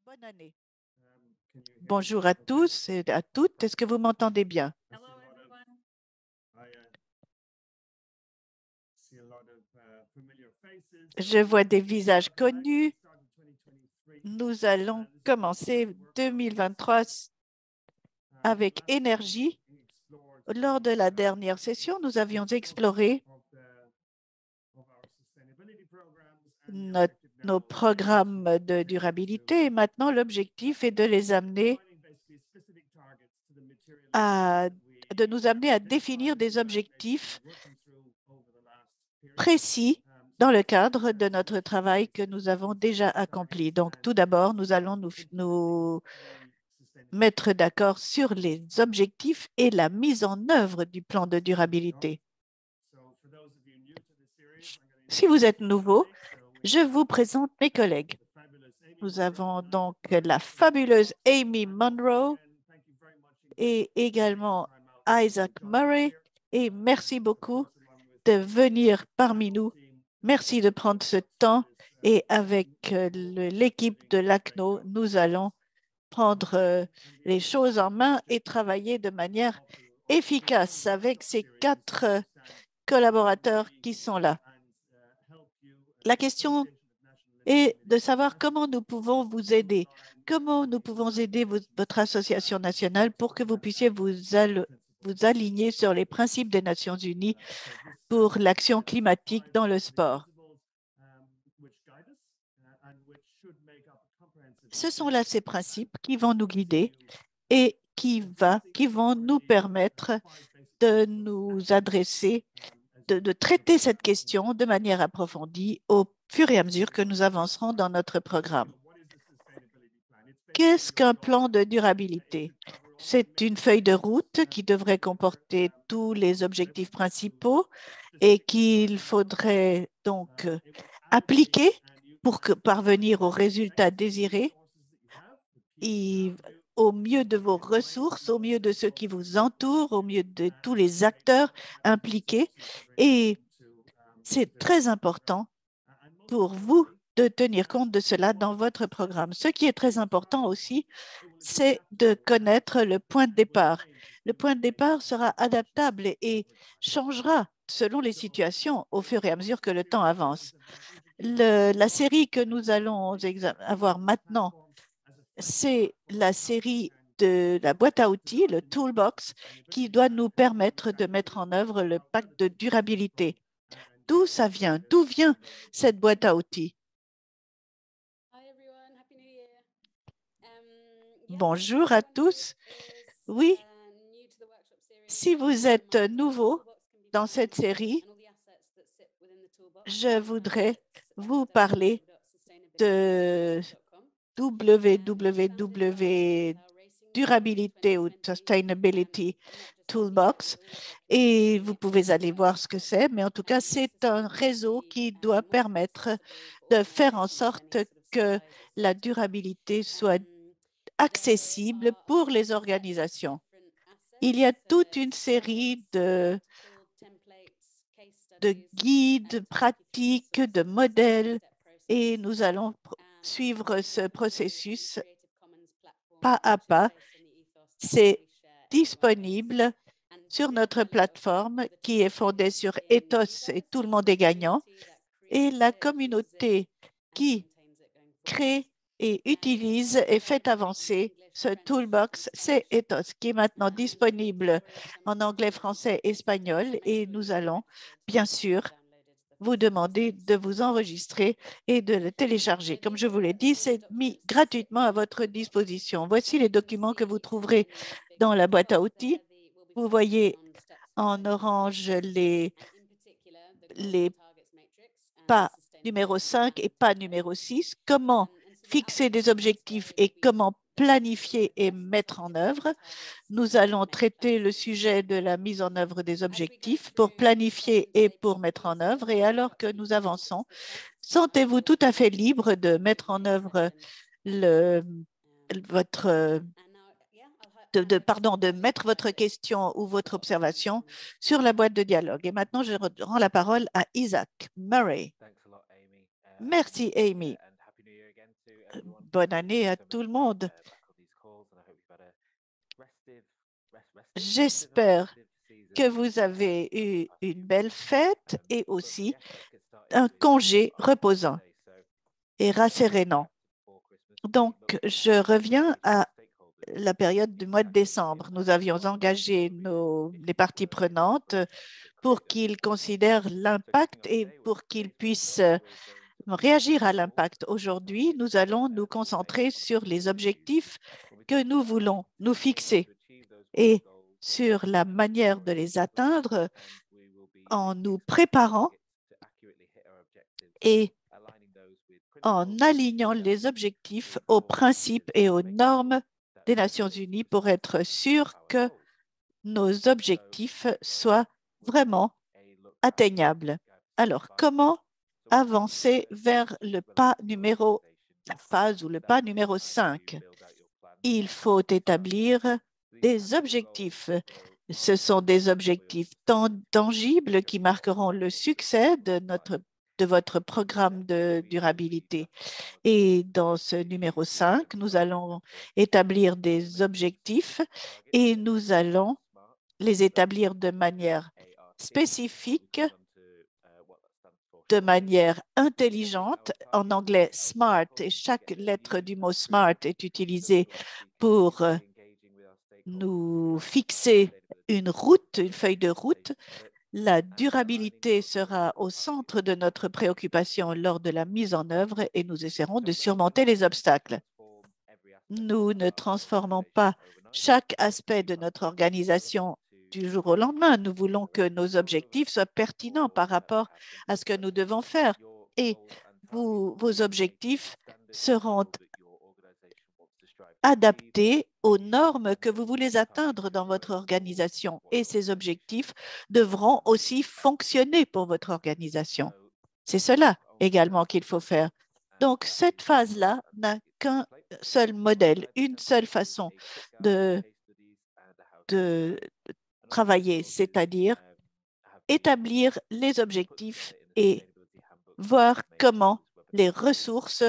Bonne année. Bonjour à tous et à toutes. Est-ce que vous m'entendez bien? Je vois des visages connus. Nous allons commencer 2023 avec énergie. Lors de la dernière session, nous avions exploré nos programmes de durabilité et maintenant l'objectif est de les amener de nous amener à définir des objectifs précis dans le cadre de notre travail que nous avons déjà accompli. Donc, tout d'abord, nous allons nous mettre d'accord sur les objectifs et la mise en œuvre du plan de durabilité. Si vous êtes nouveau, je vous présente mes collègues. Nous avons donc la fabuleuse Amy Monroe et également Isaac Murray. Et merci beaucoup de venir parmi nous. Merci de prendre ce temps et avec l'équipe de l'ACNO, nous allons prendre les choses en main et travailler de manière efficace avec ces quatre collaborateurs qui sont là. La question est de savoir comment nous pouvons vous aider, comment nous pouvons aider votre association nationale pour que vous puissiez vous aligner sur les principes des Nations unies pour l'action climatique dans le sport. Ce sont là ces principes qui vont nous guider et qui vont nous permettre de nous adresser, de traiter cette question de manière approfondie au fur et à mesure que nous avancerons dans notre programme. Qu'est-ce qu'un plan de durabilité? C'est une feuille de route qui devrait comporter tous les objectifs principaux et qu'il faudrait donc appliquer pour parvenir aux résultats désirés au mieux de vos ressources, au mieux de ceux qui vous entourent, au mieux de tous les acteurs impliqués. Et c'est très important pour vous de tenir compte de cela dans votre programme. Ce qui est très important aussi, c'est de connaître le point de départ. Le point de départ sera adaptable et changera selon les situations au fur et à mesure que le temps avance. La série que nous allons avoir maintenant, c'est la série de la boîte à outils, le toolbox, qui doit nous permettre de mettre en œuvre le pacte de durabilité. D'où ça vient? D'où vient cette boîte à outils? Bonjour à tous. Oui, si vous êtes nouveau dans cette série, je voudrais vous parler de www durabilité ou sustainability toolbox et vous pouvez aller voir ce que c'est, mais en tout cas, c'est un réseau qui doit permettre de faire en sorte que la durabilité soit accessible pour les organisations. Il y a toute une série de guides pratiques, de modèles, et nous allons suivre ce processus pas à pas. C'est disponible sur notre plateforme qui est fondée sur Ethos et tout le monde est gagnant. Et la communauté qui crée et utilise et fait avancer ce toolbox, c'est Ethos, qui est maintenant disponible en anglais, français, espagnol. Et nous allons, bien sûr, vous demander de vous enregistrer et de le télécharger. Comme je vous l'ai dit, c'est mis gratuitement à votre disposition. Voici les documents que vous trouverez dans la boîte à outils. Vous voyez en orange les pas numéro 5 et pas numéro 6, comment fixer des objectifs et comment planifier et mettre en œuvre. Nous allons traiter le sujet de la mise en œuvre des objectifs pour planifier et pour mettre en œuvre. Et alors que nous avançons, sentez-vous tout à fait libre de mettre en œuvre votre de mettre votre question ou votre observation sur la boîte de dialogue. Et maintenant, je rends la parole à Isaac Murray. Merci, Amy. bonne année à tout le monde. J'espère que vous avez eu une belle fête et aussi un congé reposant et rassérénant. Donc, je reviens à la période du mois de décembre. Nous avions engagé les parties prenantes pour qu'ils considèrent l'impact et pour qu'ils puissent réagir à l'impact. Aujourd'hui, nous allons nous concentrer sur les objectifs que nous voulons nous fixer et sur la manière de les atteindre en nous préparant et en alignant les objectifs aux principes et aux normes des Nations unies pour être sûr que nos objectifs soient vraiment atteignables. Alors, comment avancer vers la phase ou le pas numéro 5? Il faut établir des objectifs. Ce sont des objectifs tangibles qui marqueront le succès de votre programme de durabilité. Et dans ce numéro 5, nous allons établir des objectifs et nous allons les établir de manière spécifique, de manière intelligente, en anglais SMART, et chaque lettre du mot SMART est utilisée pour nous fixer une route, une feuille de route. La durabilité sera au centre de notre préoccupation lors de la mise en œuvre et nous essaierons de surmonter les obstacles. Nous ne transformons pas chaque aspect de notre organisation du jour au lendemain. Nous voulons que nos objectifs soient pertinents par rapport à ce que nous devons faire. Et vos objectifs seront adaptés aux normes que vous voulez atteindre dans votre organisation. Et ces objectifs devront aussi fonctionner pour votre organisation. C'est cela également qu'il faut faire. Donc, cette phase-là n'a qu'un seul modèle, une seule façon de travailler, c'est-à-dire établir les objectifs et voir comment les ressources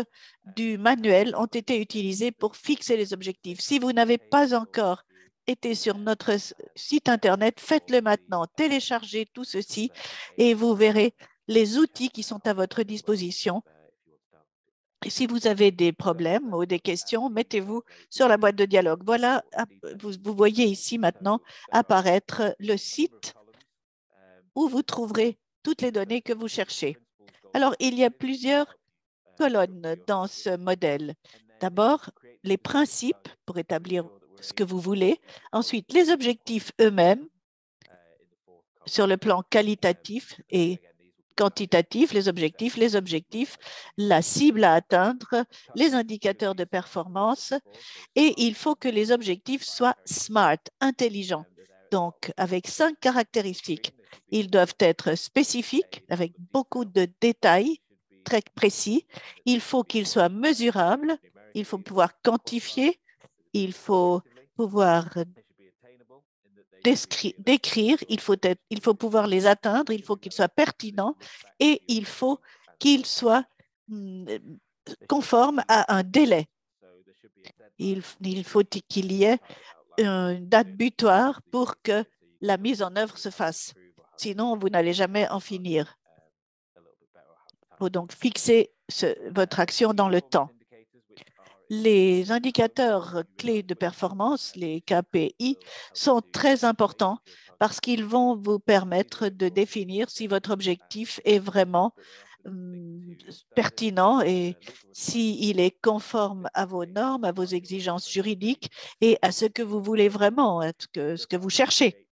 du manuel ont été utilisées pour fixer les objectifs. Si vous n'avez pas encore été sur notre site Internet, faites-le maintenant. Téléchargez tout ceci et vous verrez les outils qui sont à votre disposition. Et si vous avez des problèmes ou des questions, mettez-vous sur la boîte de dialogue. Voilà, vous voyez ici maintenant apparaître le site où vous trouverez toutes les données que vous cherchez. Alors, il y a plusieurs colonnes dans ce modèle. D'abord, les principes pour établir ce que vous voulez. Ensuite, les objectifs eux-mêmes sur le plan qualitatif et quantitatif, les objectifs, la cible à atteindre, les indicateurs de performance. Et il faut que les objectifs soient SMART, intelligents. Donc, avec 5 caractéristiques. Ils doivent être spécifiques, avec beaucoup de détails très précis. Il faut qu'ils soient mesurables. Il faut pouvoir quantifier. Il faut pouvoir décrire. Il faut pouvoir les atteindre. Il faut qu'ils soient pertinents et il faut qu'ils soient conformes à un délai. Il faut qu'il y ait une date butoir pour que la mise en œuvre se fasse. Sinon, vous n'allez jamais en finir. Il faut donc fixer votre action dans le temps. Les indicateurs clés de performance, les KPI, sont très importants parce qu'ils vont vous permettre de définir si votre objectif est vraiment pertinent et s'il est conforme à vos normes, à vos exigences juridiques et à ce que vous voulez vraiment, ce que vous cherchez.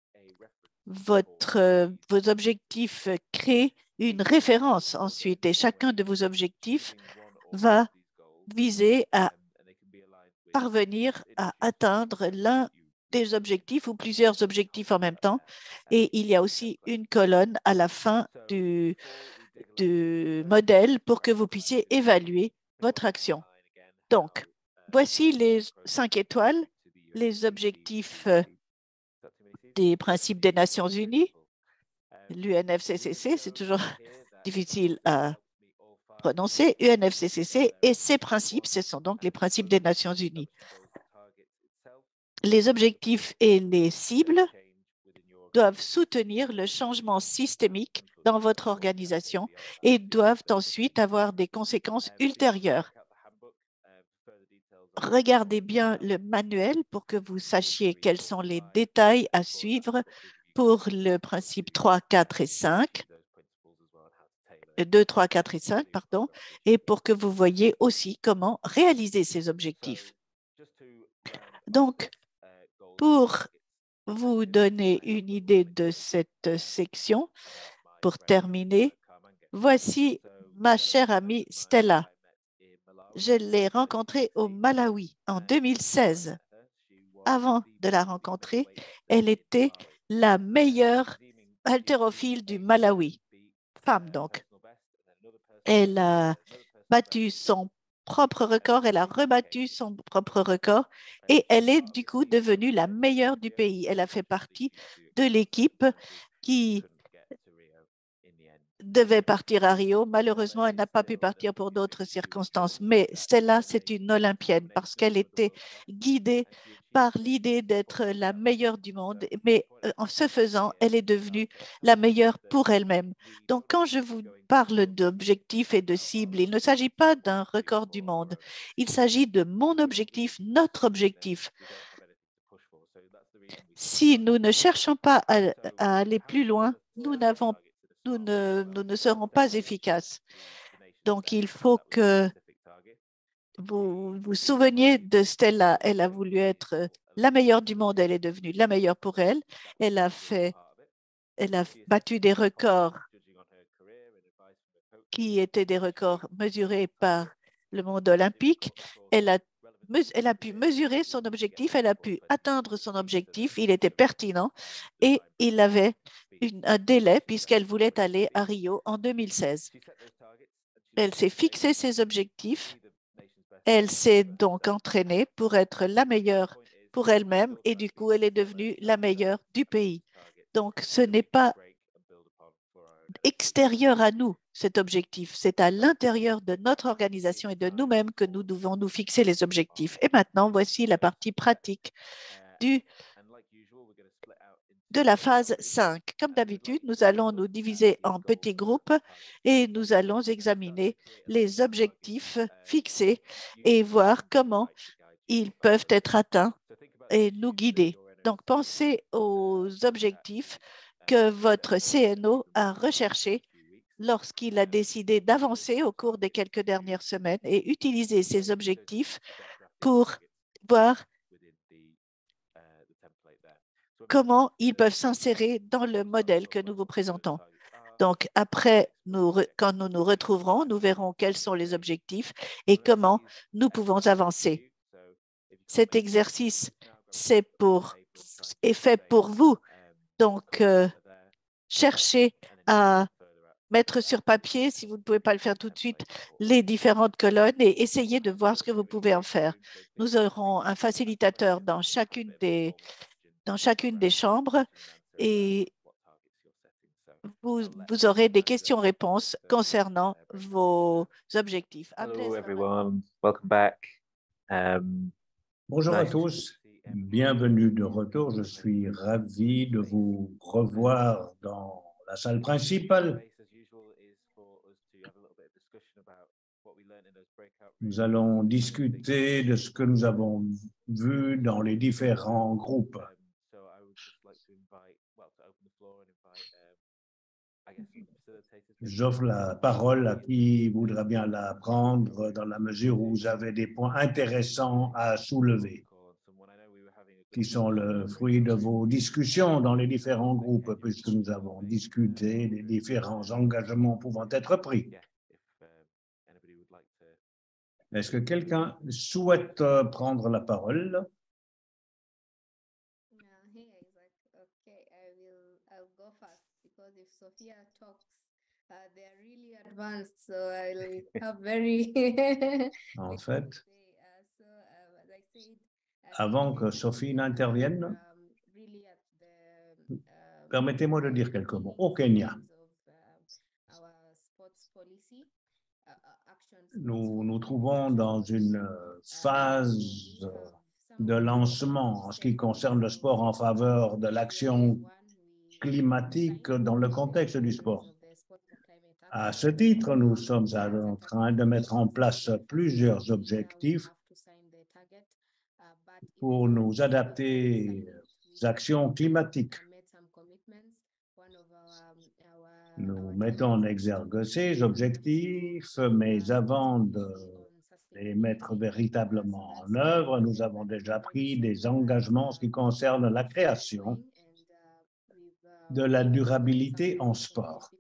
Vos objectifs créent une référence ensuite et chacun de vos objectifs va viser à parvenir à atteindre l'un des objectifs ou plusieurs objectifs en même temps. Et il y a aussi une colonne à la fin du modèle pour que vous puissiez évaluer votre action. Donc, voici les 5 étoiles, les objectifs des principes des Nations unies, l'UNFCCC, c'est toujours difficile à prononcé, UNFCCC, et ces principes, ce sont donc les principes des Nations Unies. Les objectifs et les cibles doivent soutenir le changement systémique dans votre organisation et doivent ensuite avoir des conséquences ultérieures. Regardez bien le manuel pour que vous sachiez quels sont les détails à suivre pour le principe 3, 4 et 5, 2, 3, 4 et 5, pardon, et pour que vous voyez aussi comment réaliser ces objectifs. Donc, pour vous donner une idée de cette section, pour terminer, voici ma chère amie Stella. Je l'ai rencontrée au Malawi en 2016. Avant de la rencontrer, elle était la meilleure haltérophile du Malawi, femme donc. Elle a battu son propre record, elle a rebattu son propre record et elle est du coup devenue la meilleure du pays. Elle a fait partie de l'équipe qui devait partir à Rio. Malheureusement, elle n'a pas pu partir pour d'autres circonstances. Mais Stella, c'est une Olympienne parce qu'elle était guidée par l'idée d'être la meilleure du monde. Mais en ce faisant, elle est devenue la meilleure pour elle-même. Donc, quand je vous parle d'objectifs et de cibles, il ne s'agit pas d'un record du monde. Il s'agit de mon objectif, notre objectif. Si nous ne cherchons pas à aller plus loin, nous ne serons pas efficaces. Donc, il faut que vous vous souveniez de Stella. Elle a voulu être la meilleure du monde. Elle est devenue la meilleure pour elle. Elle a battu des records qui étaient des records mesurés par le monde olympique. Elle a pu mesurer son objectif, elle a pu atteindre son objectif, il était pertinent et il avait un délai puisqu'elle voulait aller à Rio en 2016. Elle s'est fixé ses objectifs, elle s'est donc entraînée pour être la meilleure pour elle-même et du coup, elle est devenue la meilleure du pays. Donc, ce n'est pas extérieur à nous, cet objectif. C'est à l'intérieur de notre organisation et de nous-mêmes que nous devons nous fixer les objectifs. Et maintenant, voici la partie pratique de la phase 5. Comme d'habitude, nous allons nous diviser en petits groupes et nous allons examiner les objectifs fixés et voir comment ils peuvent être atteints et nous guider. Donc, pensez aux objectifs que votre CNO a recherchés lorsqu'il a décidé d'avancer au cours des quelques dernières semaines et utiliser ces objectifs pour voir comment ils peuvent s'insérer dans le modèle que nous vous présentons. Donc, après, quand nous nous retrouverons, nous verrons quels sont les objectifs et comment nous pouvons avancer. Cet exercice est fait pour vous. Donc, cherchez à mettre sur papier, si vous ne pouvez pas le faire tout de suite, les différentes colonnes et essayez de voir ce que vous pouvez en faire. Nous aurons un facilitateur dans chacune des chambres et vous aurez des questions-réponses concernant vos objectifs. Hello everyone, welcome back. Bonjour à tous, bienvenue de retour. Je suis ravi de vous revoir dans la salle principale. Nous allons discuter de ce que nous avons vu dans les différents groupes. J'offre la parole à qui voudra bien la prendre dans la mesure où vous avez des points intéressants à soulever, qui sont le fruit de vos discussions dans les différents groupes, puisque nous avons discuté des différents engagements pouvant être pris. Est-ce que quelqu'un souhaite prendre la parole? Hey Isaac, okay, I'll go first because if Sophia talks, they're really advanced, so I'll have very En fait, avant que Sophie n'intervienne, permettez-moi de dire quelques mots. Au Kenya, nous nous trouvons dans une phase de lancement en ce qui concerne le sport en faveur de l'action climatique dans le contexte du sport. À ce titre, nous sommes en train de mettre en place plusieurs objectifs pour nous adapter aux actions climatiques. Nous mettons en exergue ces objectifs, mais avant de les mettre véritablement en œuvre, nous avons déjà pris des engagements en ce qui concerne la création de la durabilité en sport.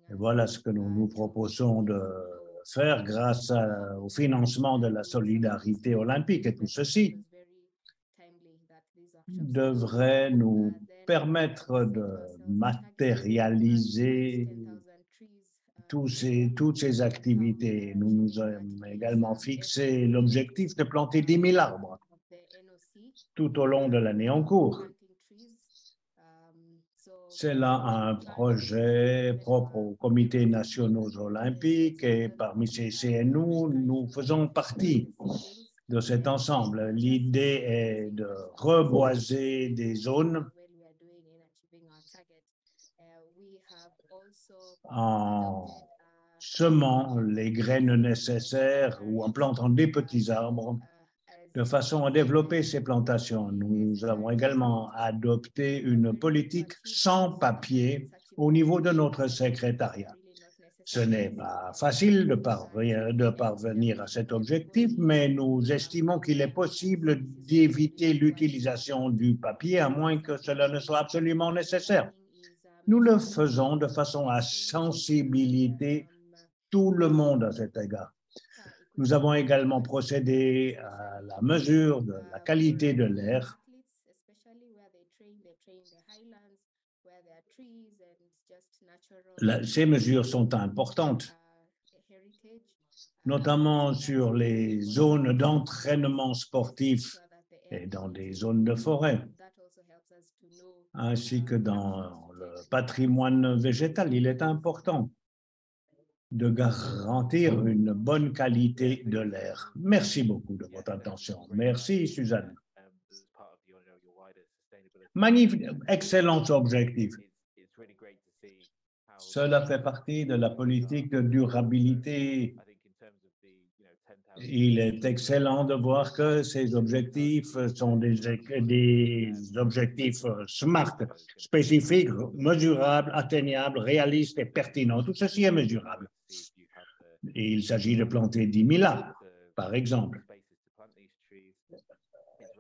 Et voilà ce que nous nous proposons de faire grâce au financement de la solidarité olympique. Et tout ceci devrait nous permettre de matérialiser toutes ces activités. Nous nous avons également fixé l'objectif de planter 10 000 arbres tout au long de l'année en cours. C'est là un projet propre aux comités nationaux olympiques et parmi ces CNO, nous faisons partie de cet ensemble. L'idée est de reboiser des zones en semant les graines nécessaires ou en plantant des petits arbres de façon à développer ces plantations. Nous avons également adopté une politique sans papier au niveau de notre secrétariat. Ce n'est pas facile de parvenir à cet objectif, mais nous estimons qu'il est possible d'éviter l'utilisation du papier à moins que cela ne soit absolument nécessaire. Nous le faisons de façon à sensibiliser tout le monde à cet égard. Nous avons également procédé à la mesure de la qualité de l'air. Ces mesures sont importantes, notamment sur les zones d'entraînement sportif et dans des zones de forêt, ainsi que dans le patrimoine végétal. Il est important de garantir une bonne qualité de l'air. Merci beaucoup de votre attention. Merci, Suzanne. Magnifique, excellent objectif. Cela fait partie de la politique de durabilité. Il est excellent de voir que ces objectifs sont des objectifs SMART, spécifiques, mesurables, atteignables, réalistes et pertinents. Tout ceci est mesurable. Et il s'agit de planter 10 000 arbres, par exemple.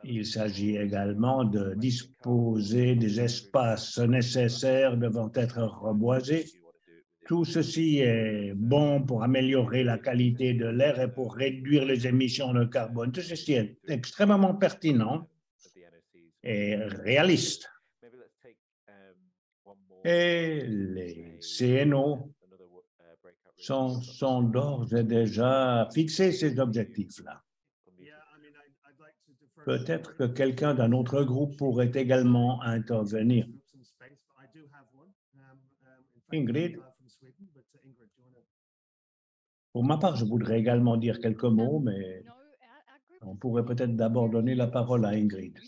Il s'agit également de disposer des espaces nécessaires devant être reboisés. Tout ceci est bon pour améliorer la qualité de l'air et pour réduire les émissions de carbone. Tout ceci est extrêmement pertinent et réaliste. Et les CNO sont d'ores et déjà fixés ces objectifs-là. Peut-être que quelqu'un d'un autre groupe pourrait également intervenir. Ingrid? Pour ma part, je voudrais également dire quelques mots, mais on pourrait peut-être d'abord donner la parole à Ingrid.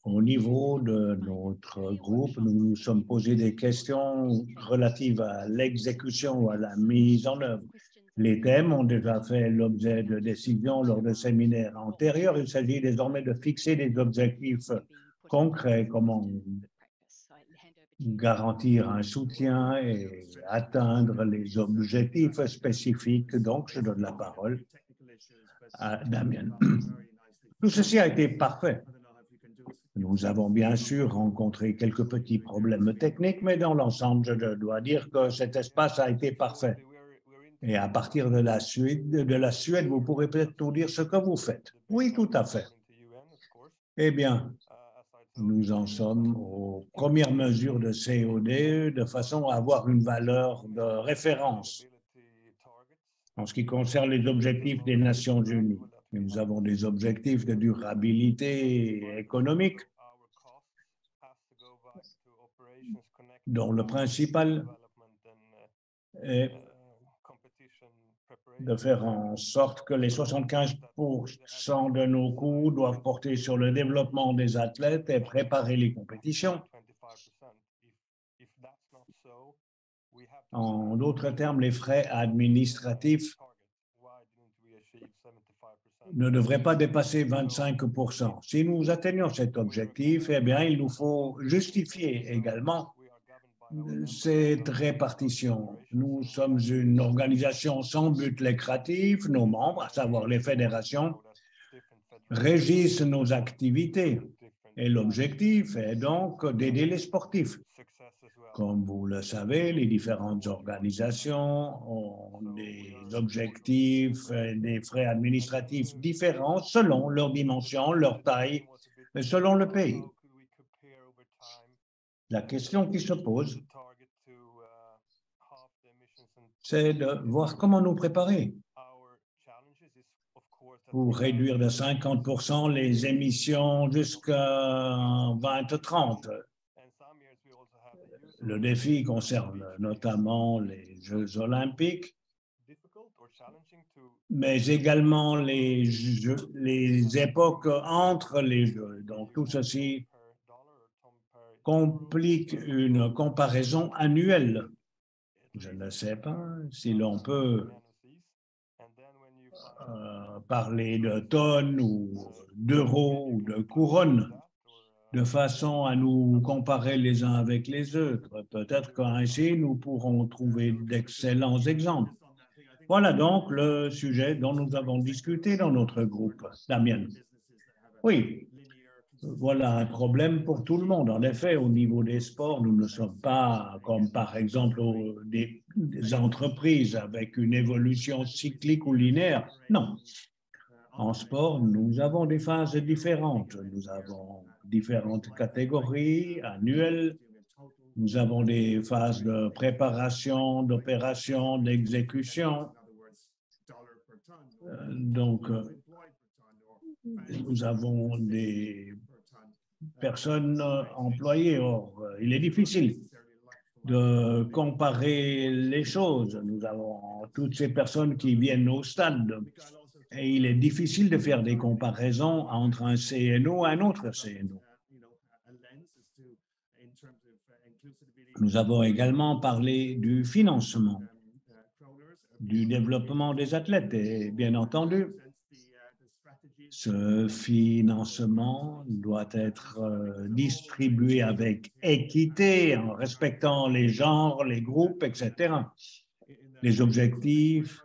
Au niveau de notre groupe, nous nous sommes posé des questions relatives à l'exécution ou à la mise en œuvre. Les thèmes ont déjà fait l'objet de décisions lors de séminaires antérieurs. Il s'agit désormais de fixer des objectifs concrets, comment garantir un soutien et atteindre les objectifs spécifiques. Donc, je donne la parole à Damien. Tout ceci a été parfait. Nous avons bien sûr rencontré quelques petits problèmes techniques, mais dans l'ensemble, je dois dire que cet espace a été parfait. Et à partir de la Suède, vous pourrez peut-être nous dire ce que vous faites. Oui, tout à fait. Eh bien, nous en sommes aux premières mesures de COD de façon à avoir une valeur de référence en ce qui concerne les objectifs des Nations Unies. Nous avons des objectifs de durabilité économique dont le principal est de faire en sorte que les 75% de nos coûts doivent porter sur le développement des athlètes et préparer les compétitions. En d'autres termes, les frais administratifs ne devraient pas dépasser 25%. Si nous atteignons cet objectif, eh bien, il nous faut justifier également cette répartition. Nous sommes une organisation sans but lucratif. Nos membres, à savoir les fédérations, régissent nos activités. Et l'objectif est donc d'aider les sportifs. Comme vous le savez, les différentes organisations ont des objectifs, des frais administratifs différents selon leur dimension, leur taille, et selon le pays. La question qui se pose, c'est de voir comment nous préparer pour réduire de 50% les émissions jusqu'à 2030. Le défi concerne notamment les Jeux olympiques, mais également les époques entre les Jeux. Donc, tout ceci complique une comparaison annuelle. Je ne sais pas si l'on peut parler de tonnes ou d'euros ou de couronnes de façon à nous comparer les uns avec les autres. Peut-être qu'ainsi, nous pourrons trouver d'excellents exemples. Voilà donc le sujet dont nous avons discuté dans notre groupe. Damien. Oui, voilà un problème pour tout le monde. En effet, au niveau des sports, nous ne sommes pas comme par exemple des entreprises avec une évolution cyclique ou linéaire. Non. En sport, nous avons des phases différentes. Nous avons différentes catégories annuelles. Nous avons des phases de préparation, d'opération, d'exécution. Donc, nous avons des personnes employées. Or, il est difficile de comparer les choses. Nous avons toutes ces personnes qui viennent au stade et il est difficile de faire des comparaisons entre un CNO et un autre CNO. Nous avons également parlé du financement, du développement des athlètes et bien entendu, ce financement doit être distribué avec équité, en respectant les genres, les groupes, etc. Les objectifs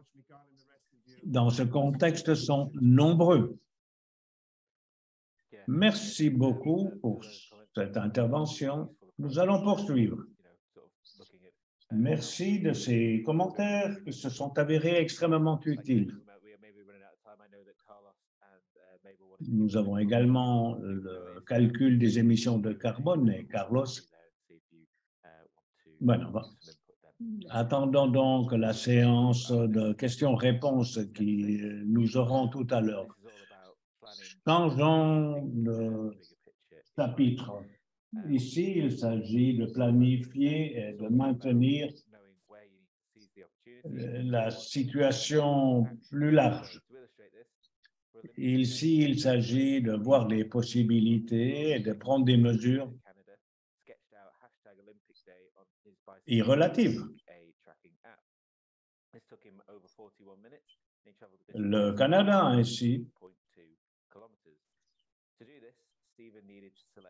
dans ce contexte sont nombreux. Merci beaucoup pour cette intervention. Nous allons poursuivre. Merci de ces commentaires qui se sont avérés extrêmement utiles. Nous avons également le calcul des émissions de carbone et Carlos. Bueno, attendons donc la séance de questions-réponses qui nous aurons tout à l'heure. Changeons de chapitre. Ici, il s'agit de planifier et de maintenir la situation plus large. Ici, il s'agit de voir les possibilités et de prendre des mesures irrelatives. Le Canada, ainsi,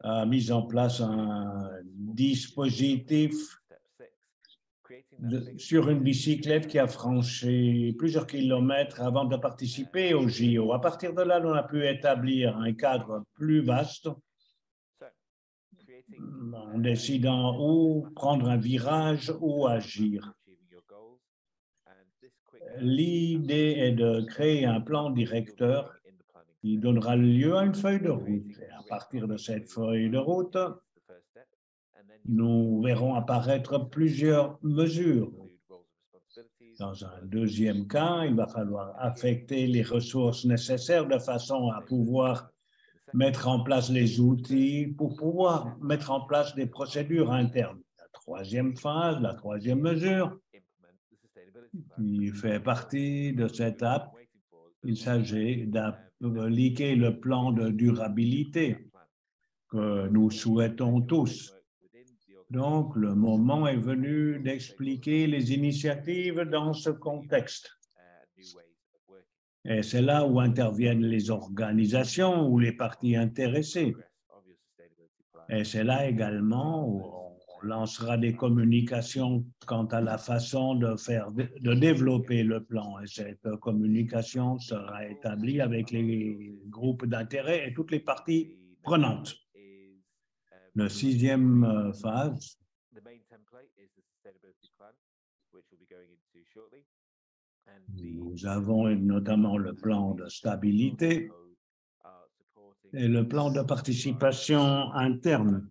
a mis en place un dispositif sur une bicyclette qui a franchi plusieurs kilomètres avant de participer au JO. À partir de là, on a pu établir un cadre plus vaste en décidant où prendre un virage ou agir. L'idée est de créer un plan directeur qui donnera lieu à une feuille de route. Et à partir de cette feuille de route, nous verrons apparaître plusieurs mesures. Dans un deuxième cas, il va falloir affecter les ressources nécessaires de façon à pouvoir mettre en place les outils pour pouvoir mettre en place des procédures internes. troisième phase, la troisième mesure, qui fait partie de cette étape. Il s'agit d'appliquer le plan de durabilité que nous souhaitons tous. Donc, le moment est venu d'expliquer les initiatives dans ce contexte. Et c'est là où interviennent les organisations ou les parties intéressées. Et c'est là également où on lancera des communications quant à la façon de développer le plan. Et cette communication sera établie avec les groupes d'intérêt et toutes les parties prenantes. La sixième phase, nous avons notamment le plan de stabilité et le plan de participation interne,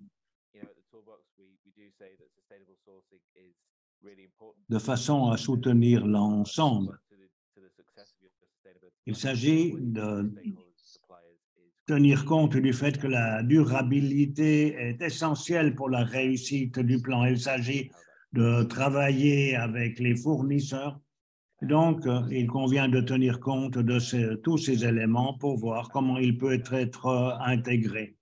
de façon à soutenir l'ensemble. Il s'agit de tenir compte du fait que la durabilité est essentielle pour la réussite du plan. Il s'agit de travailler avec les fournisseurs. Donc, il convient de tenir compte de tous ces éléments pour voir comment il peut être intégré.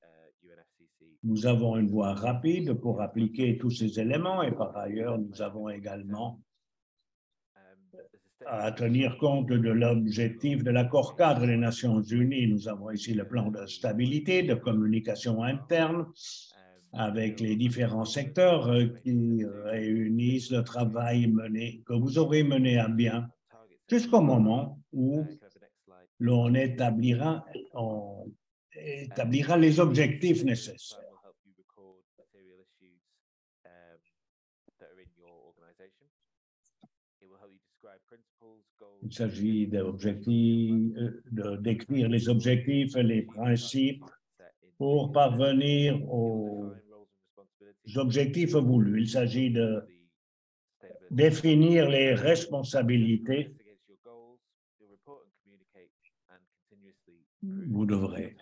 Nous avons une voie rapide pour appliquer tous ces éléments et par ailleurs, nous avons également à tenir compte de l'objectif de l'accord cadre des Nations Unies. Nous avons ici le plan de stabilité, de communication interne avec les différents secteurs qui réunissent le travail que vous aurez mené à bien jusqu'au moment où l'on établira les objectifs nécessaires. Il s'agit de décrire les objectifs et les principes pour parvenir aux objectifs voulus. Il s'agit de définir les responsabilités. Vous devrez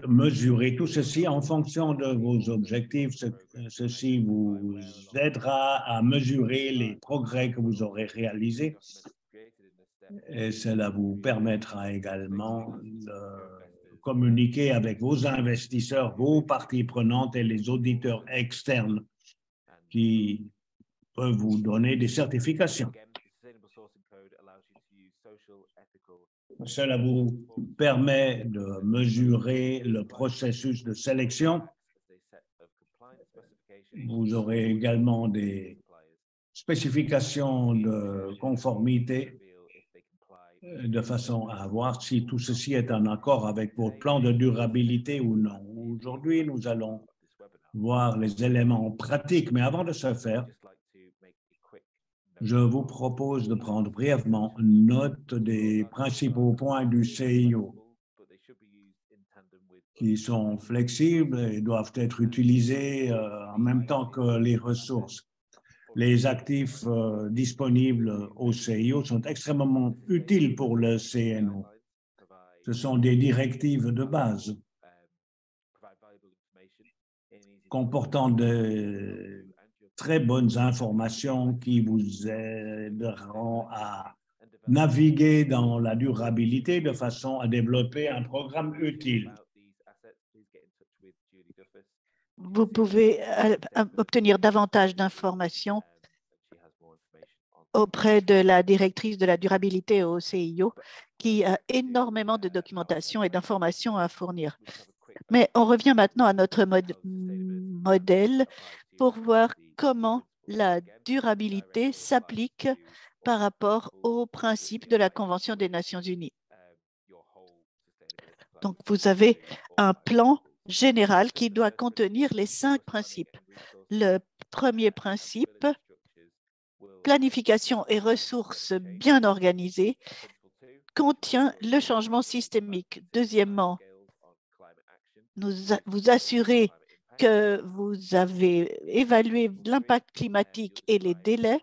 mesurer tout ceci en fonction de vos objectifs. Ceci vous aidera à mesurer les progrès que vous aurez réalisés et cela vous permettra également de communiquer avec vos investisseurs, vos parties prenantes et les auditeurs externes qui peuvent vous donner des certifications. Cela vous permet de mesurer le processus de sélection. Vous aurez également des spécifications de conformité de façon à voir si tout ceci est en accord avec votre plan de durabilité ou non. Aujourd'hui, nous allons voir les éléments pratiques, mais avant de ce faire, je vous propose de prendre brièvement note des principaux points du CIO qui sont flexibles et doivent être utilisés en même temps que les ressources. Les actifs disponibles au CIO sont extrêmement utiles pour le CNO. Ce sont des directives de base comportant de très bonnes informations qui vous aideront à naviguer dans la durabilité de façon à développer un programme utile. Vous pouvez obtenir davantage d'informations auprès de la directrice de la durabilité au CIO, qui a énormément de documentation et d'informations à fournir. Mais on revient maintenant à notre modèle pour voir comment la durabilité s'applique par rapport aux principes de la Convention des Nations Unies. Donc, vous avez un plan général qui doit contenir les 5 principes. Le premier principe, planification et ressources bien organisées, contient le changement systémique. Deuxièmement, vous assurez que vous avez évalué l'impact climatique et les délais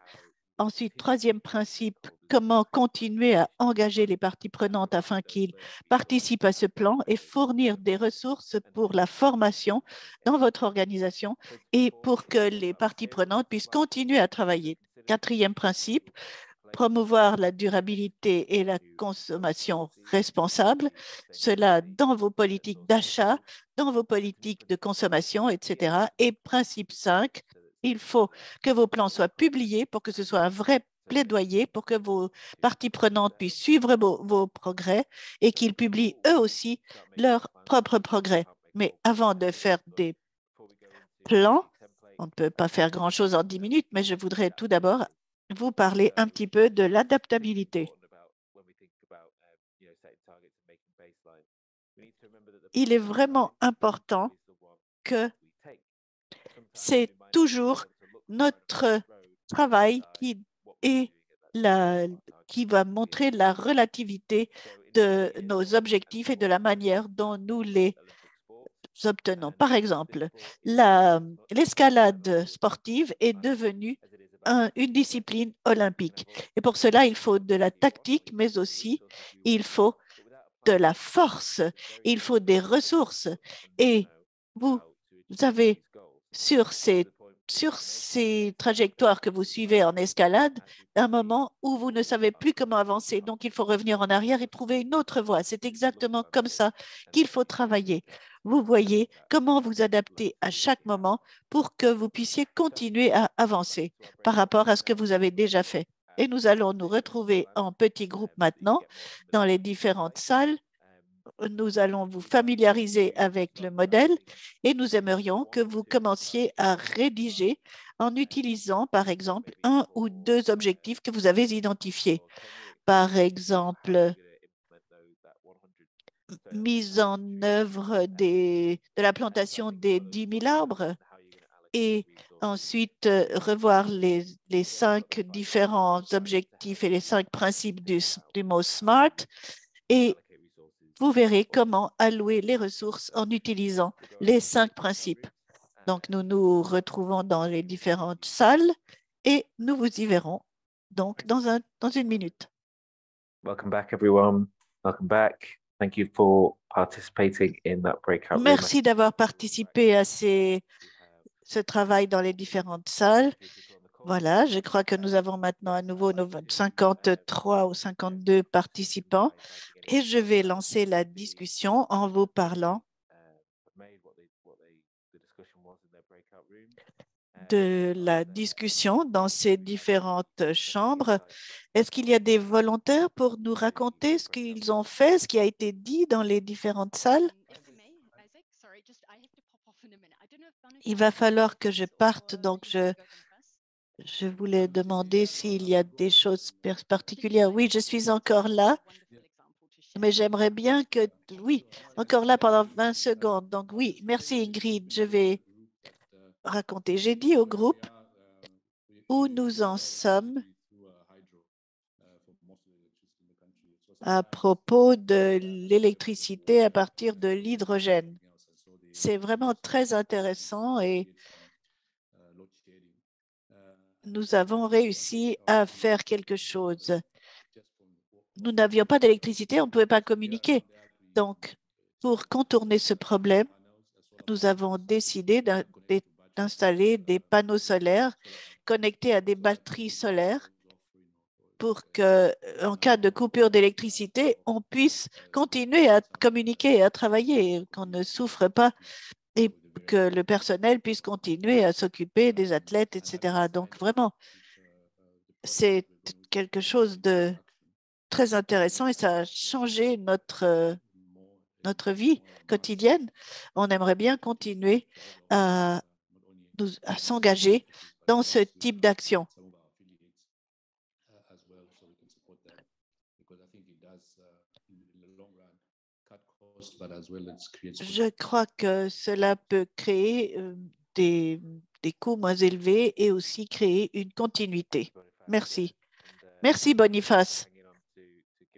Ensuite, troisième principe, comment continuer à engager les parties prenantes afin qu'ils participent à ce plan et fournir des ressources pour la formation dans votre organisation et pour que les parties prenantes puissent continuer à travailler. Quatrième principe, promouvoir la durabilité et la consommation responsable, cela dans vos politiques d'achat, dans vos politiques de consommation, etc. Et principe 5, il faut que vos plans soient publiés pour que ce soit un vrai plaidoyer pour que vos parties prenantes puissent suivre vos progrès et qu'ils publient eux aussi leurs propres progrès. Mais avant de faire des plans, on ne peut pas faire grand-chose en 10 minutes, mais je voudrais tout d'abord vous parler un petit peu de l'adaptabilité. Il est vraiment important que c'est toujours notre travail qui va montrer la relativité de nos objectifs et de la manière dont nous les obtenons. Par exemple, l'escalade sportive est devenue une discipline olympique. Et pour cela, il faut de la tactique, mais aussi il faut de la force, il faut des ressources. Et vous avez sur ces trajectoires que vous suivez en escalade, un moment où vous ne savez plus comment avancer. Donc, il faut revenir en arrière et trouver une autre voie. C'est exactement comme ça qu'il faut travailler. Vous voyez comment vous adapter à chaque moment pour que vous puissiez continuer à avancer par rapport à ce que vous avez déjà fait. Et nous allons nous retrouver en petits groupes maintenant dans les différentes salles. Nous allons vous familiariser avec le modèle et nous aimerions que vous commenciez à rédiger en utilisant, par exemple, un ou deux objectifs que vous avez identifiés. Par exemple, mise en œuvre de la plantation des 10 000 arbres et ensuite revoir les 5 différents objectifs et les 5 principes du mot SMART et vous verrez comment allouer les ressources en utilisant les 5 principes. Donc, nous nous retrouvons dans les différentes salles et nous vous y verrons donc dans une minute. Welcome back, everyone. Welcome back. Thank you for participating in that breakout room. Merci d'avoir participé à ce travail dans les différentes salles. Voilà, je crois que nous avons maintenant à nouveau nos 53 ou 52 participants et je vais lancer la discussion en vous parlant de la discussion dans ces différentes chambres. Est-ce qu'il y a des volontaires pour nous raconter ce qu'ils ont fait, ce qui a été dit dans les différentes salles? Il va falloir que je parte, donc je voulais demander s'il y a des choses particulières. Oui, je suis encore là, mais j'aimerais bien que, oui, encore là pendant 20 secondes. Donc oui, merci Ingrid, je vais raconter. J'ai dit au groupe où nous en sommes à propos de l'électricité à partir de l'hydrogène. C'est vraiment très intéressant et nous avons réussi à faire quelque chose. Nous n'avions pas d'électricité, on ne pouvait pas communiquer. Donc, pour contourner ce problème, nous avons décidé d'installer des panneaux solaires connectés à des batteries solaires pour que, en cas de coupure d'électricité, on puisse continuer à communiquer et à travailler, qu'on ne souffre pas et que le personnel puisse continuer à s'occuper des athlètes, etc. Donc, vraiment, c'est quelque chose de très intéressant et ça a changé notre vie quotidienne. On aimerait bien continuer à s'engager dans ce type d'action. Je crois que cela peut créer des coûts moins élevés et aussi créer une continuité. Merci. Merci Boniface.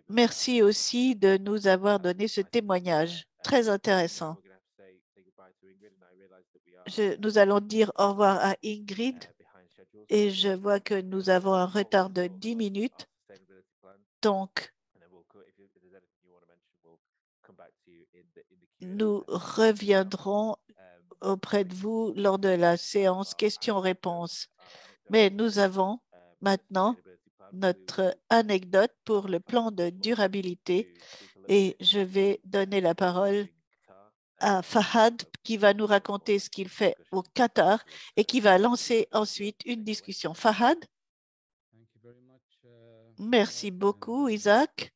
Merci aussi de nous avoir donné ce témoignage très intéressant. Nous allons dire au revoir à Ingrid Et je vois que nous avons un retard de 10 minutes. Donc, nous reviendrons auprès de vous lors de la séance questions-réponses. Mais nous avons maintenant notre anecdote pour le plan de durabilité et je vais donner la parole à Fahad qui va nous raconter ce qu'il fait au Qatar et qui va lancer ensuite une discussion. Fahad, merci beaucoup, Isaac.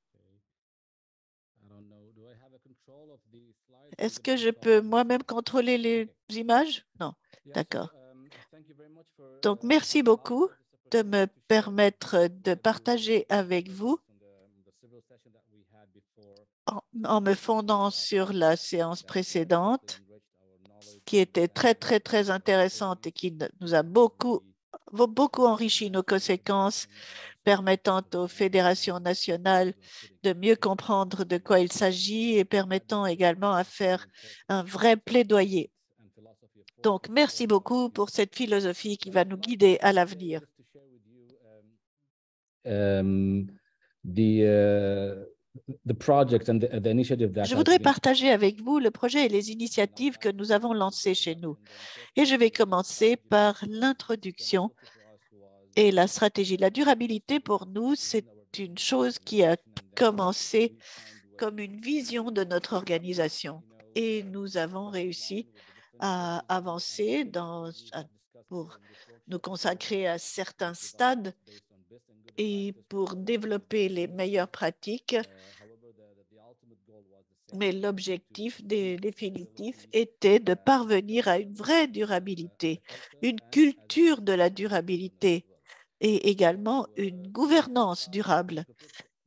Est-ce que je peux moi-même contrôler les images? Non, d'accord. Donc, merci beaucoup de me permettre de partager avec vous en me fondant sur la séance précédente qui était très intéressante et qui nous a beaucoup enrichi nos conséquences, permettant aux fédérations nationales de mieux comprendre de quoi il s'agit et permettant également à faire un vrai plaidoyer. Donc, merci beaucoup pour cette philosophie qui va nous guider à l'avenir. Je voudrais partager avec vous le projet et les initiatives que nous avons lancées chez nous. Et je vais commencer par l'introduction et la stratégie. La durabilité, pour nous, c'est une chose qui a commencé comme une vision de notre organisation. Et nous avons réussi à avancer pour nous consacrer à certains stades et pour développer les meilleures pratiques. Mais l'objectif définitif était de parvenir à une vraie durabilité, une culture de la durabilité et également une gouvernance durable.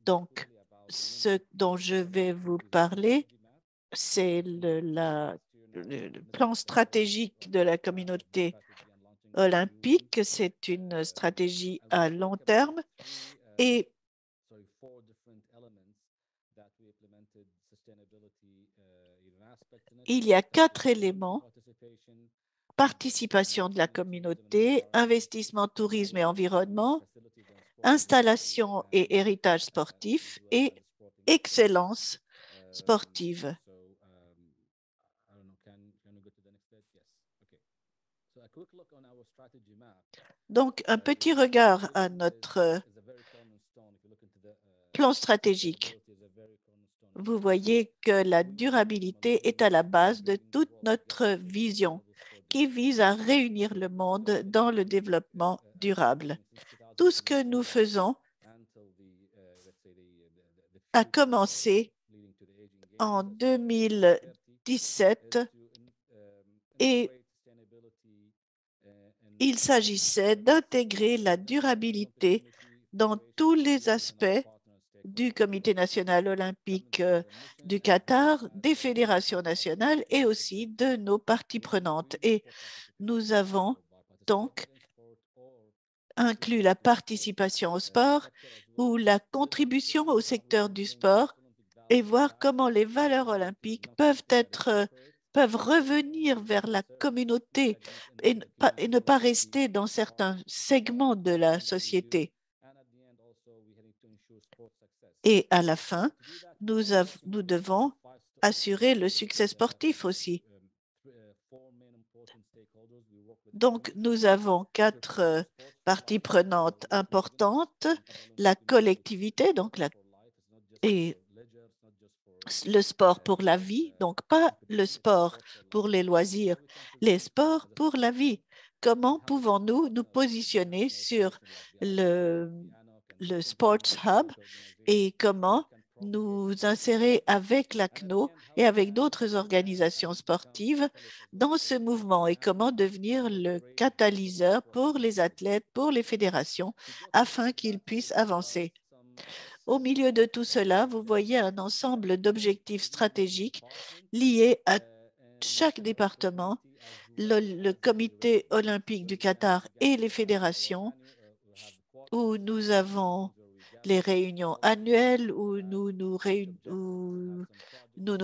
Donc, ce dont je vais vous parler, c'est le plan stratégique de la communauté olympique. C'est une stratégie à long terme et il y a 4 éléments: participation de la communauté, investissement, tourisme et environnement, installation et héritage sportif et excellence sportive. Donc, un petit regard à notre plan stratégique. Vous voyez que la durabilité est à la base de toute notre vision qui vise à réunir le monde dans le développement durable. Tout ce que nous faisons a commencé en 2017 et il s'agissait d'intégrer la durabilité dans tous les aspects du Comité national olympique du Qatar, des fédérations nationales et aussi de nos parties prenantes. Et nous avons donc inclus la participation au sport ou la contribution au secteur du sport et voir comment les valeurs olympiques peuvent revenir vers la communauté et ne pas rester dans certains segments de la société. Et à la fin, nous devons assurer le succès sportif aussi. Donc, nous avons 4 parties prenantes importantes: la collectivité, et le sport pour la vie, donc pas le sport pour les loisirs, les sports pour la vie. Comment pouvons-nous nous positionner sur le Sports Hub et comment nous insérer avec l'ACNO et avec d'autres organisations sportives dans ce mouvement et comment devenir le catalyseur pour les athlètes, pour les fédérations, afin qu'ils puissent avancer. Au milieu de tout cela, vous voyez un ensemble d'objectifs stratégiques liés à chaque département, le Comité olympique du Qatar et les fédérations, où nous avons les réunions annuelles, où nous nous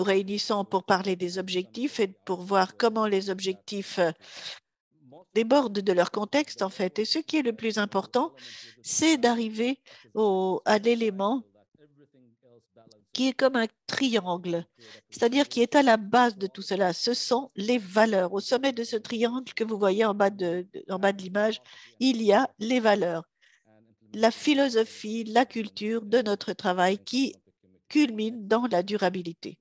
réunissons pour parler des objectifs et pour voir comment les objectifs débordent de leur contexte, en fait. Et ce qui est le plus important, c'est d'arriver à l'élément qui est comme un triangle, c'est-à-dire qui est à la base de tout cela. Ce sont les valeurs. Au sommet de ce triangle que vous voyez en bas de l'image, il y a les valeurs, la philosophie, la culture de notre travail qui culmine dans la durabilité.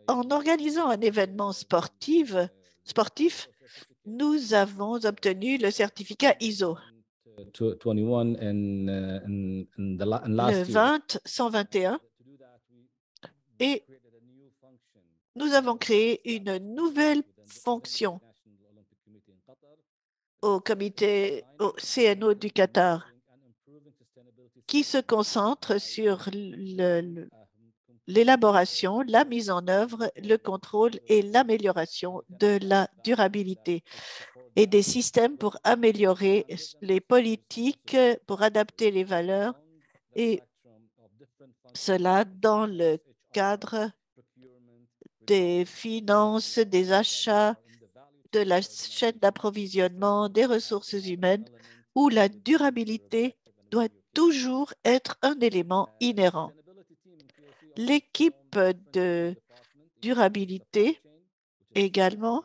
En organisant un événement sportif, nous avons obtenu le certificat ISO. Le 121, et nous avons créé une nouvelle fonction au CNO du Qatar qui se concentre sur l'élaboration, la mise en œuvre, le contrôle et l'amélioration de la durabilité et des systèmes pour améliorer les politiques, pour adapter les valeurs, et cela dans le cadre des finances, des achats, de la chaîne d'approvisionnement, des ressources humaines, où la durabilité doit toujours être un élément inhérent. L'équipe de durabilité également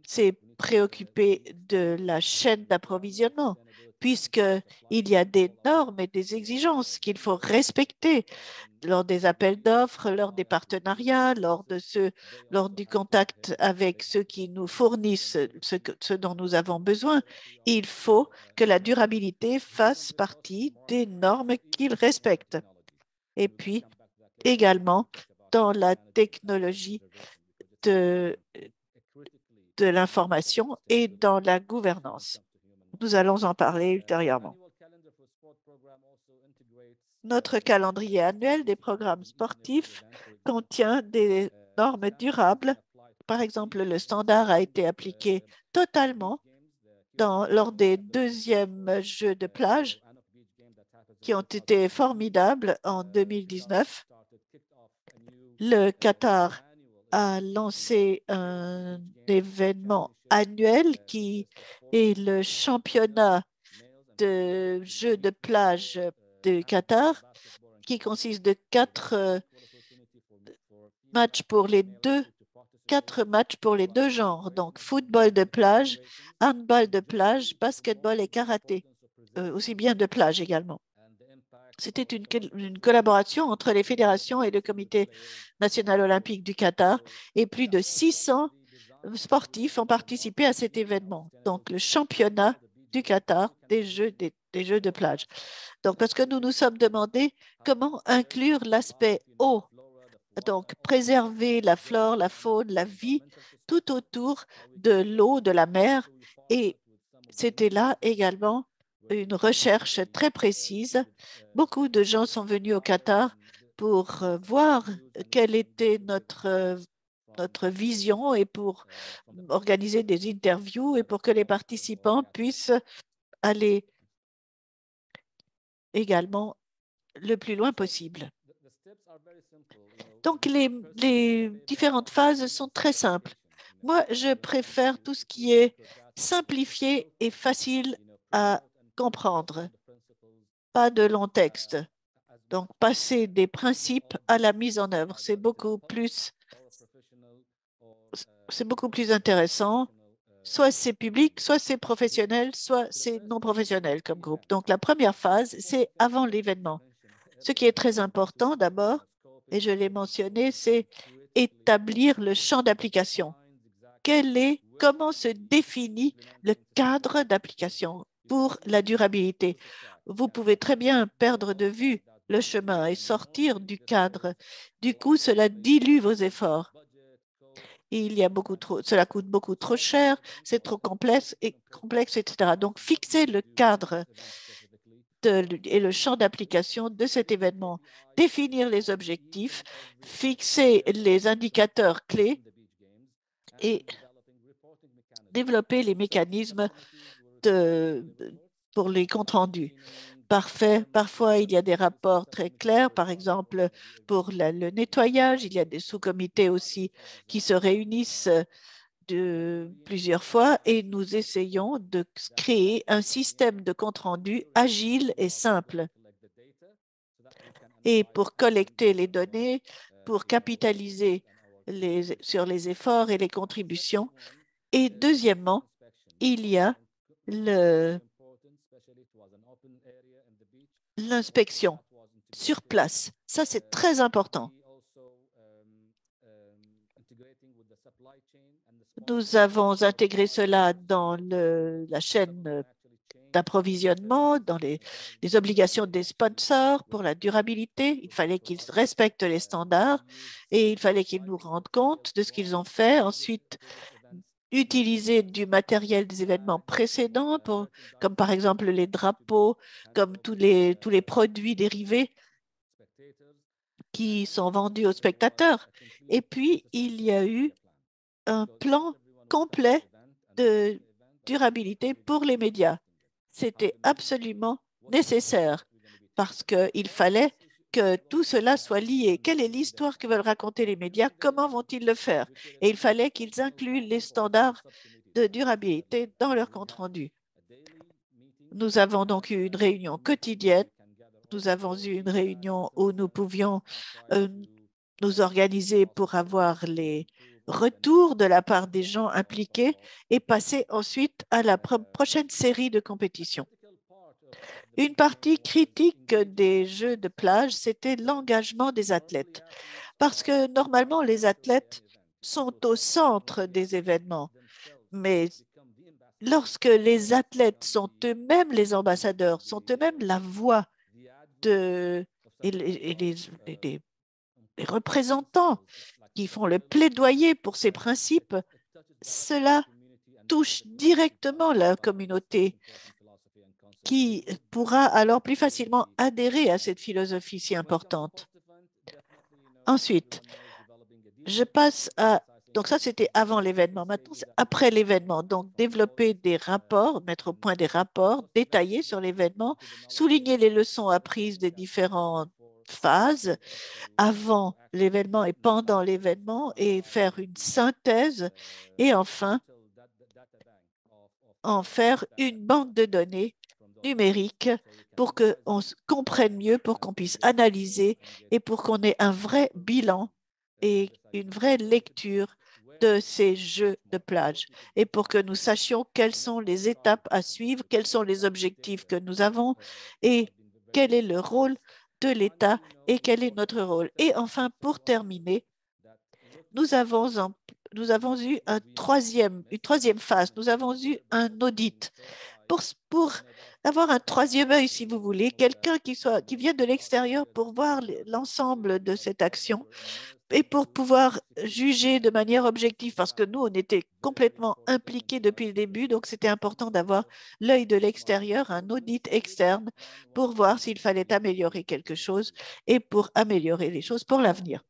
s'est préoccupée de la chaîne d'approvisionnement, puisqu'il y a des normes et des exigences qu'il faut respecter lors des appels d'offres, lors des partenariats, lors du contact avec ceux qui nous fournissent ce dont nous avons besoin. Il faut que la durabilité fasse partie des normes qu'ils respectent. Et puis, également, dans la technologie de l'information et dans la gouvernance. Nous allons en parler ultérieurement. Notre calendrier annuel des programmes sportifs contient des normes durables. Par exemple, le standard a été appliqué totalement lors des deuxièmes Jeux de plage qui ont été formidables en 2019. Le Qatar a lancé un événement annuel qui est le championnat de Jeux de plage du Qatar, qui consiste de 4 matchs pour les deux genres, donc football de plage, handball de plage, basketball et karaté, aussi bien de plage également. C'était une collaboration entre les fédérations et le Comité national olympique du Qatar, et plus de 600 sportifs ont participé à cet événement. Donc, le championnat du Qatar des Jeux de plage. Donc, parce que nous nous sommes demandé comment inclure l'aspect eau, donc préserver la flore, la faune, la vie tout autour de l'eau, de la mer. Et c'était là également une recherche très précise. Beaucoup de gens sont venus au Qatar pour voir quelle était notre vision et pour organiser des interviews et pour que les participants puissent aller également le plus loin possible. Donc, les différentes phases sont très simples. Moi, je préfère tout ce qui est simplifié et facile à comprendre, pas de long texte. Donc, passer des principes à la mise en œuvre, c'est beaucoup plus intéressant. Soit c'est public, soit c'est professionnel, soit c'est non professionnel comme groupe. Donc, la première phase, c'est avant l'événement. Ce qui est très important d'abord, et je l'ai mentionné, c'est établir le champ d'application. Comment se définit le cadre d'application pour la durabilité? Vous pouvez très bien perdre de vue le chemin et sortir du cadre. Du coup, cela dilue vos efforts. Cela coûte beaucoup trop cher, c'est trop complexe, etc. Donc, fixer le cadre et le champ d'application de cet événement, définir les objectifs, fixer les indicateurs clés et développer les mécanismes pour les comptes rendus. parfait. Parfois, il y a des rapports très clairs. Par exemple, pour le nettoyage, il y a des sous-comités aussi qui se réunissent de plusieurs fois et nous essayons de créer un système de compte-rendu agile et simple. Et pour collecter les données, pour capitaliser sur les efforts et les contributions. Et deuxièmement, il y a l'inspection sur place. Ça, c'est très important. Nous avons intégré cela dans la chaîne d'approvisionnement, dans les obligations des sponsors pour la durabilité. Il fallait qu'ils respectent les standards et il fallait qu'ils nous rendent compte de ce qu'ils ont fait. Ensuite, utiliser du matériel des événements précédents, comme par exemple les drapeaux, comme tous les produits dérivés qui sont vendus aux spectateurs. Et puis, il y a eu un plan complet de durabilité pour les médias. C'était absolument nécessaire parce qu'il fallait que tout cela soit lié. Quelle est l'histoire que veulent raconter les médias? Comment vont-ils le faire? Et il fallait qu'ils incluent les standards de durabilité dans leur compte-rendu. Nous avons donc eu une réunion quotidienne. Nous avons eu une réunion où nous pouvions nous organiser pour avoir les retours de la part des gens impliqués et passer ensuite à la prochaine série de compétitions. Une partie critique des Jeux de plage, c'était l'engagement des athlètes. Parce que normalement, les athlètes sont au centre des événements. Mais lorsque les athlètes sont eux-mêmes les ambassadeurs, sont eux-mêmes la voix et les représentants qui font le plaidoyer pour ces principes, cela touche directement la communauté qui pourra alors plus facilement adhérer à cette philosophie si importante. Ensuite, je passe à... Donc ça, c'était avant l'événement. Maintenant, c'est après l'événement. Donc, développer des rapports, mettre au point des rapports détaillés sur l'événement, souligner les leçons apprises des différentes phases avant l'événement et pendant l'événement et faire une synthèse et enfin en faire une banque de données numérique pour qu'on comprenne mieux, pour qu'on puisse analyser et pour qu'on ait un vrai bilan et une vraie lecture de ces jeux de plage et pour que nous sachions quelles sont les étapes à suivre, quels sont les objectifs que nous avons et quel est le rôle de l'État et quel est notre rôle. Et enfin, pour terminer, nous avons eu une troisième phase, nous avons eu un audit pour avoir un troisième œil, si vous voulez, quelqu'un qui vient de l'extérieur pour voir l'ensemble de cette action et pour pouvoir juger de manière objective, parce que nous, on était complètement impliqués depuis le début, donc c'était important d'avoir l'œil de l'extérieur, un audit externe, pour voir s'il fallait améliorer quelque chose et pour améliorer les choses pour l'avenir.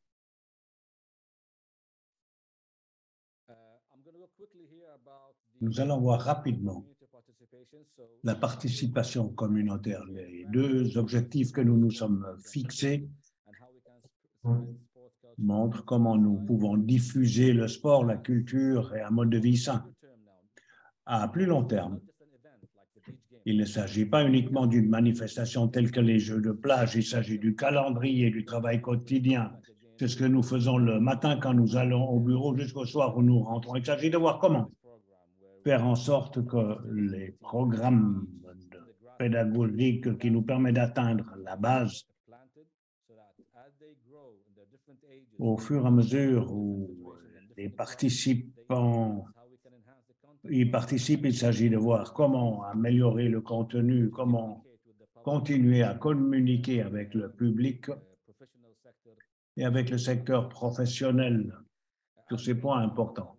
Nous allons voir rapidement la participation communautaire, les deux objectifs que nous nous sommes fixés montrent comment nous pouvons diffuser le sport, la culture et un mode de vie sain. À plus long terme, il ne s'agit pas uniquement d'une manifestation telle que les Jeux de plage, il s'agit du calendrier, du travail quotidien. C'est ce que nous faisons le matin quand nous allons au bureau jusqu'au soir où nous rentrons. Il s'agit de voir comment faire en sorte que les programmes pédagogiques qui nous permettent d'atteindre la base au fur et à mesure où les participants y participent, il s'agit de voir comment améliorer le contenu, comment continuer à communiquer avec le public et avec le secteur professionnel sur ces points importants.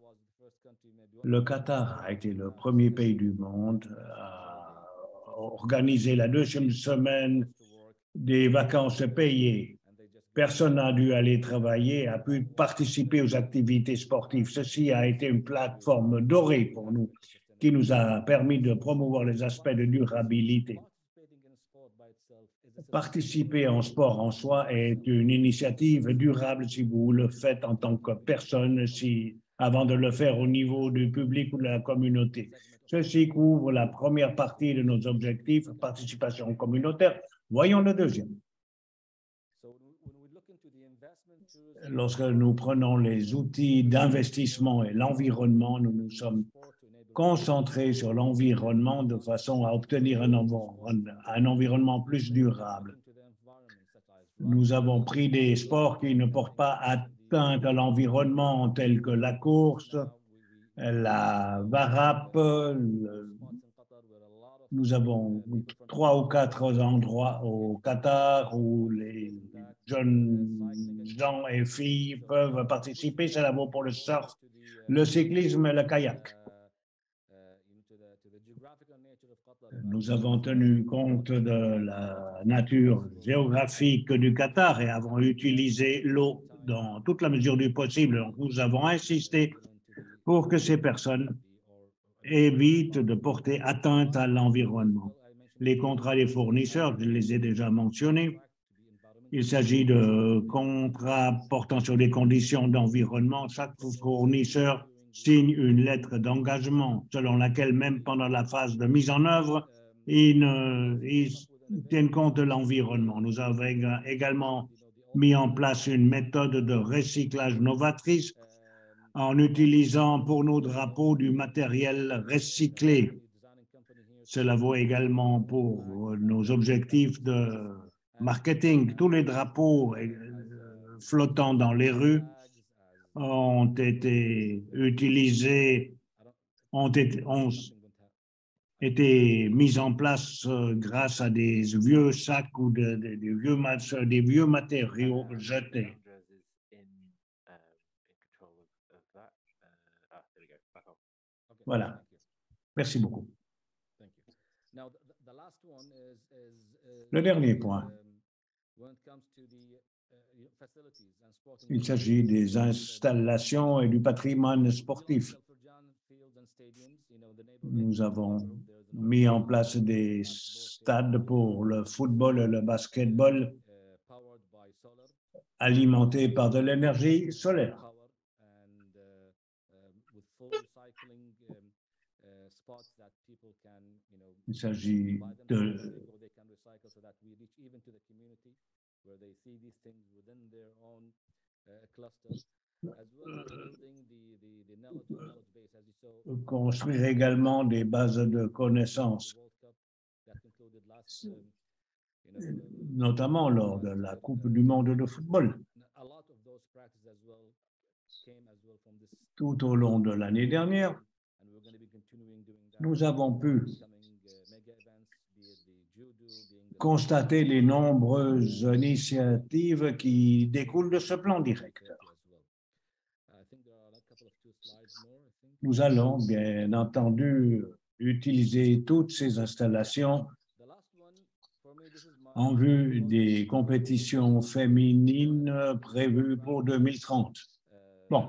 Le Qatar a été le premier pays du monde à organiser la deuxième semaine des vacances payées. Personne n'a dû aller travailler, a pu participer aux activités sportives. Ceci a été une plateforme dorée pour nous, qui nous a permis de promouvoir les aspects de durabilité. participer en sport en soi est une initiative durable si vous le faites en tant que personne, avant de le faire au niveau du public ou de la communauté. Ceci couvre la première partie de nos objectifs, participation communautaire. Voyons le deuxième. Lorsque nous prenons les outils d'investissement et l'environnement, nous nous sommes concentrés sur l'environnement de façon à obtenir un environnement plus durable. Nous avons pris des sports qui ne portent pas atteinte à l'environnement, tels que la course, la varap. Nous avons 3 ou 4 endroits au Qatar où les jeunes gens et filles peuvent participer. Cela vaut pour le surf, le cyclisme et le kayak. Nous avons tenu compte de la nature géographique du Qatar et avons utilisé l'eau dans toute la mesure du possible. Donc, nous avons insisté pour que ces personnes évitent de porter atteinte à l'environnement. Les contrats des fournisseurs, je les ai déjà mentionnés. Il s'agit de contrats portant sur des conditions d'environnement. Chaque fournisseur signe une lettre d'engagement selon laquelle, même pendant la phase de mise en œuvre, ils tiennent compte de l'environnement. Nous avons également mis en place une méthode de recyclage novatrice en utilisant pour nos drapeaux du matériel recyclé. Cela vaut également pour nos objectifs de marketing. Tous les drapeaux flottants dans les rues ont été utilisés, ont été mis en place grâce à des vieux sacs ou des vieux matériaux jetés. Voilà. Merci beaucoup. Le dernier point. Il s'agit des installations et du patrimoine sportif. Nous avons mis en place des stades pour le football et le basketball alimentés par de l'énergie solaire. Il s'agit de construire également des bases de connaissances, notamment lors de la Coupe du monde de football. Tout au long de l'année dernière, nous avons pu constater les nombreuses initiatives qui découlent de ce plan directeur. Nous allons bien entendu utiliser toutes ces installations en vue des compétitions féminines prévues pour 2030. Bon.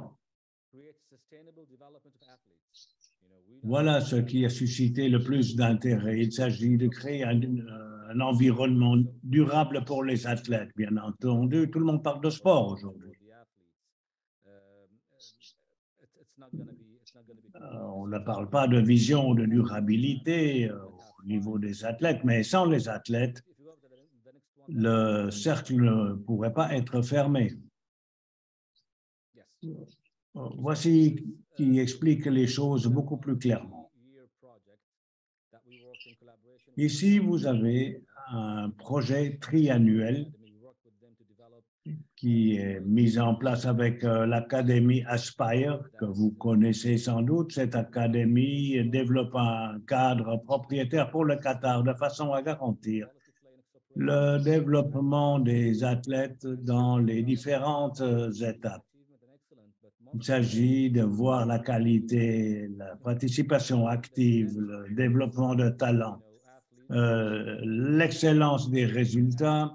Voilà ce qui a suscité le plus d'intérêt. Il s'agit de créer un environnement durable pour les athlètes. Bien entendu, tout le monde parle de sport aujourd'hui. On ne parle pas de vision de durabilité au niveau des athlètes, mais sans les athlètes, le cercle ne pourrait pas être fermé. Voici qui explique les choses beaucoup plus clairement. Ici, vous avez un projet triannuel qui est mis en place avec l'Académie Aspire, que vous connaissez sans doute. Cette académie développe un cadre propriétaire pour le Qatar de façon à garantir le développement des athlètes dans les différentes étapes. Il s'agit de voir la qualité, la participation active, le développement de talent, l'excellence des résultats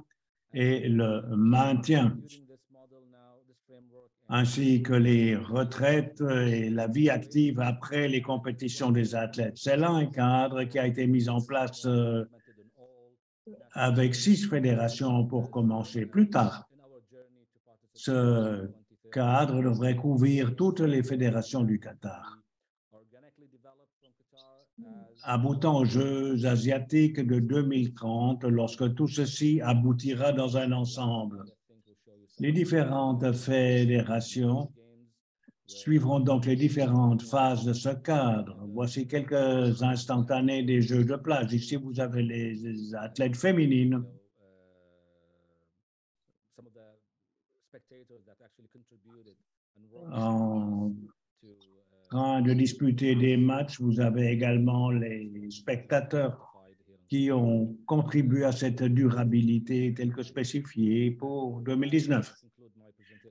et le maintien, ainsi que les retraites et la vie active après les compétitions des athlètes. C'est là un cadre qui a été mis en place avec 6 fédérations pour commencer. Plus tard, ce cadre devrait couvrir toutes les fédérations du Qatar. Aboutant aux Jeux asiatiques de 2030, lorsque tout ceci aboutira dans un ensemble. Les différentes fédérations suivront donc les différentes phases de ce cadre. Voici quelques instantanés des Jeux de plage. Ici, vous avez les athlètes féminines. En train de disputer des matchs, vous avez également les spectateurs qui ont contribué à cette durabilité telle que spécifiée pour 2019.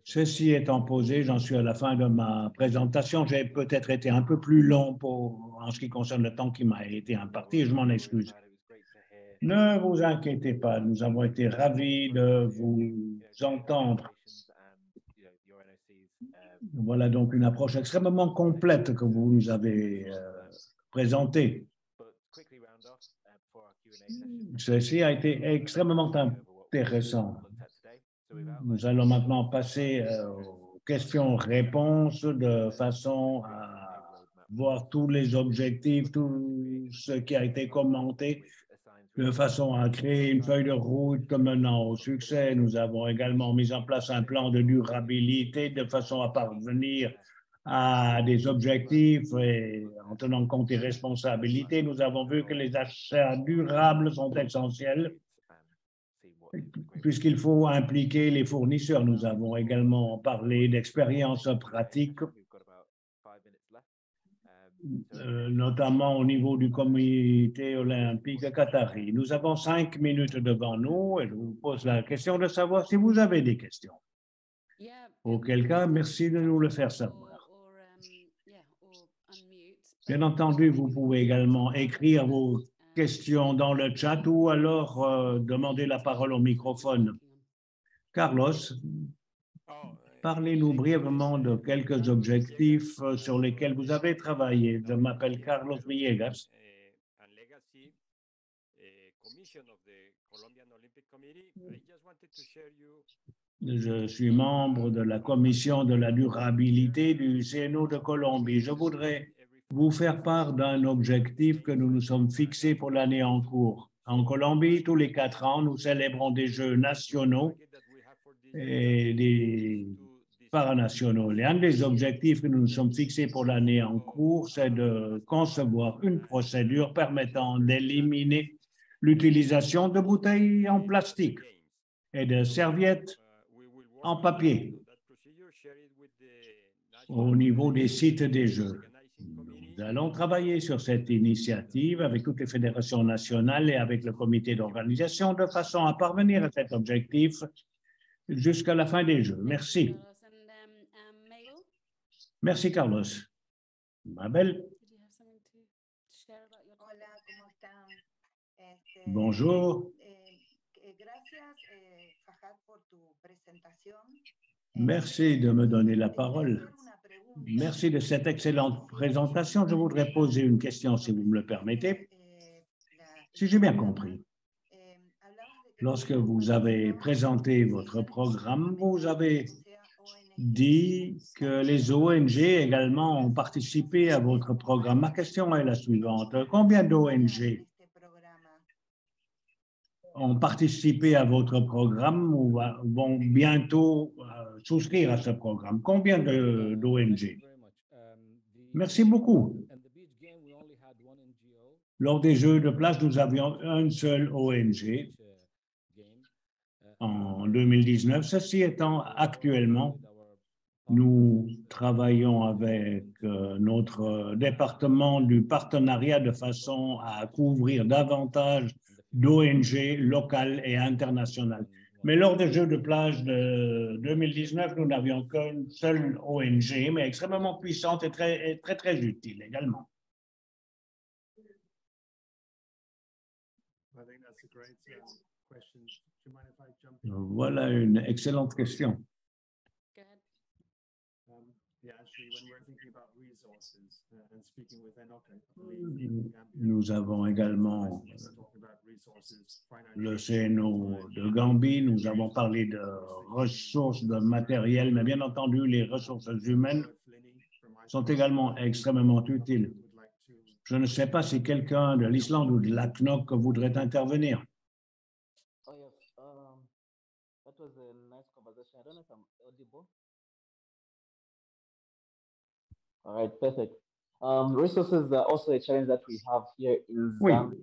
Ceci étant posé, j'en suis à la fin de ma présentation. J'ai peut-être été un peu plus long en ce qui concerne le temps qui m'a été imparti, je m'en excuse. Ne vous inquiétez pas, nous avons été ravis de vous entendre. Voilà donc une approche extrêmement complète que vous nous avez présentée. Ceci a été extrêmement intéressant. Nous allons maintenant passer aux questions-réponses de façon à voir tous les objectifs, tout ce qui a été commenté, de façon à créer une feuille de route menant au succès. Nous avons également mis en place un plan de durabilité de façon à parvenir à des objectifs et en tenant compte des responsabilités. Nous avons vu que les achats durables sont essentiels puisqu'il faut impliquer les fournisseurs. Nous avons également parlé d'expériences pratiques, notamment au niveau du comité olympique qatari. Nous avons 5 minutes devant nous et je vous pose la question de savoir si vous avez des questions. Auquel cas, merci de nous le faire savoir. Bien entendu, vous pouvez également écrire vos questions dans le chat ou alors demander la parole au microphone. Carlos, parlez-nous brièvement de quelques objectifs sur lesquels vous avez travaillé. Je m'appelle Carlos Villegas. Je suis membre de la commission de la durabilité du CNO de Colombie. Je voudrais vous faire part d'un objectif que nous nous sommes fixés pour l'année en cours. En Colombie, tous les 4 ans, nous célébrons des Jeux nationaux et des paranationaux. L'un des objectifs que nous nous sommes fixés pour l'année en cours, c'est de concevoir une procédure permettant d'éliminer l'utilisation de bouteilles en plastique et de serviettes en papier au niveau des sites des Jeux. Nous allons travailler sur cette initiative avec toutes les fédérations nationales et avec le comité d'organisation de façon à parvenir à cet objectif jusqu'à la fin des Jeux. Merci. Merci, Carlos. Mabel. Bonjour. Merci de me donner la parole. Merci de cette excellente présentation. Je voudrais poser une question, si vous me le permettez. Si j'ai bien compris, lorsque vous avez présenté votre programme, vous avez dit que les ONG également ont participé à votre programme. Ma question est la suivante. Combien d'ONG ont participé à votre programme ou vont bientôt souscrire à ce programme? Combien d'ONG? Merci beaucoup. Lors des Jeux de plage, nous avions une seule ONG en 2019. Ceci étant, actuellement, nous travaillons avec notre département du partenariat de façon à couvrir davantage d'ONG locales et internationales. Mais lors des Jeux de plage de 2019, nous n'avions qu'une seule ONG, mais extrêmement puissante et très utile également. Voilà une excellente question. Nous avons également le CNO de Gambie. Nous avons parlé de ressources, de matériel, mais bien entendu, les ressources humaines sont également extrêmement utiles. Je ne sais pas si quelqu'un de l'Islande ou de la CNOC voudrait intervenir. Oh, yes. That was a nice conversation. I don't know if I'm audible. All right, perfect. Resources are also a challenge that we have here in Oui. Zambia.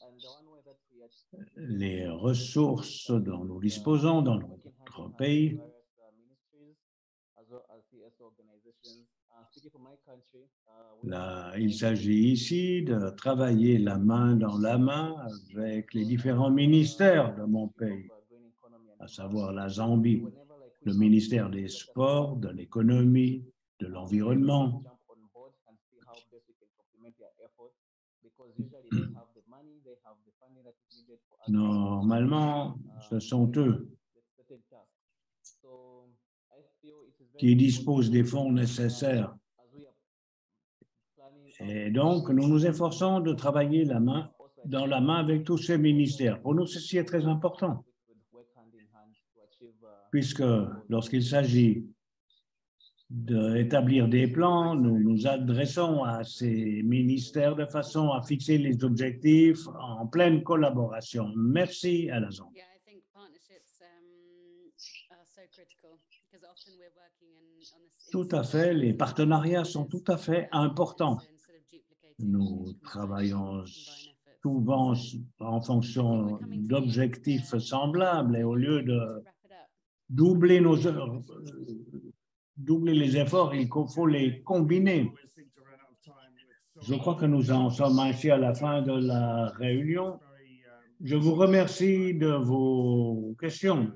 And the one way that we are Les ressources dont nous disposons dans notre pays, là, il s'agit ici de travailler la main dans la main avec les différents ministères de mon pays, à savoir la Zambie, le ministère des Sports, de l'économie, de l'environnement. Normalement, ce sont eux qui disposent des fonds nécessaires. Et donc, nous nous efforçons de travailler la main dans la main avec tous ces ministères. Pour nous, ceci est très important, puisque lorsqu'il s'agit d'établir des plans, nous nous adressons à ces ministères de façon à fixer les objectifs en pleine collaboration. Merci à la Zambie. Yeah, I think partnerships are so critical because often we're working on this. Tout à fait, les partenariats sont tout à fait importants. Nous travaillons souvent en fonction d'objectifs semblables et au lieu de doubler les efforts, il faut les combiner. Je crois que nous en sommes ainsi à la fin de la réunion. Je vous remercie de vos questions.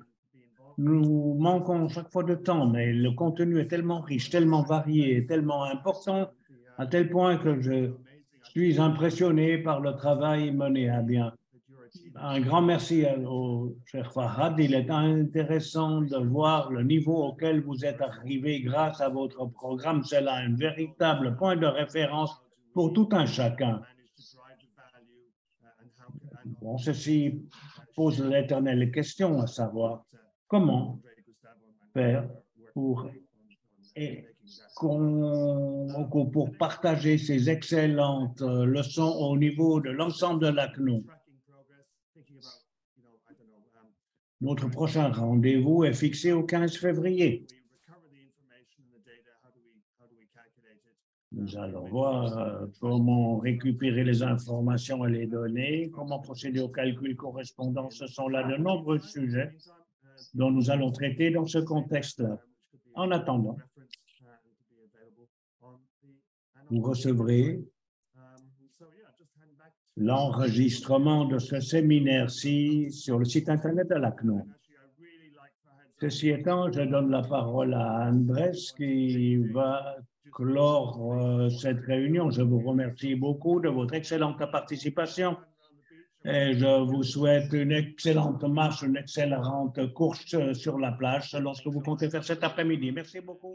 Nous manquons chaque fois de temps, mais le contenu est tellement riche, tellement varié, tellement important, à tel point que je suis impressionné par le travail mené à bien. Un grand merci au cher Fahad. Il est intéressant de voir le niveau auquel vous êtes arrivé grâce à votre programme. C'est là un véritable point de référence pour tout un chacun. Bon, ceci pose l'éternelle question, à savoir comment faire pour partager ces excellentes leçons au niveau de l'ensemble de la CNO. Notre prochain rendez-vous est fixé au 15 février. Nous allons voir comment récupérer les informations et les données, comment procéder au calcul correspondant. Ce sont là de nombreux sujets dont nous allons traiter dans ce contexte-là. En attendant, vous recevrez l'enregistrement de ce séminaire-ci sur le site Internet de la CNO. Ceci étant, je donne la parole à Andrés qui va clore cette réunion. Je vous remercie beaucoup de votre excellente participation et je vous souhaite une excellente marche, une excellente course sur la plage selon ce que vous comptez faire cet après-midi. Merci beaucoup.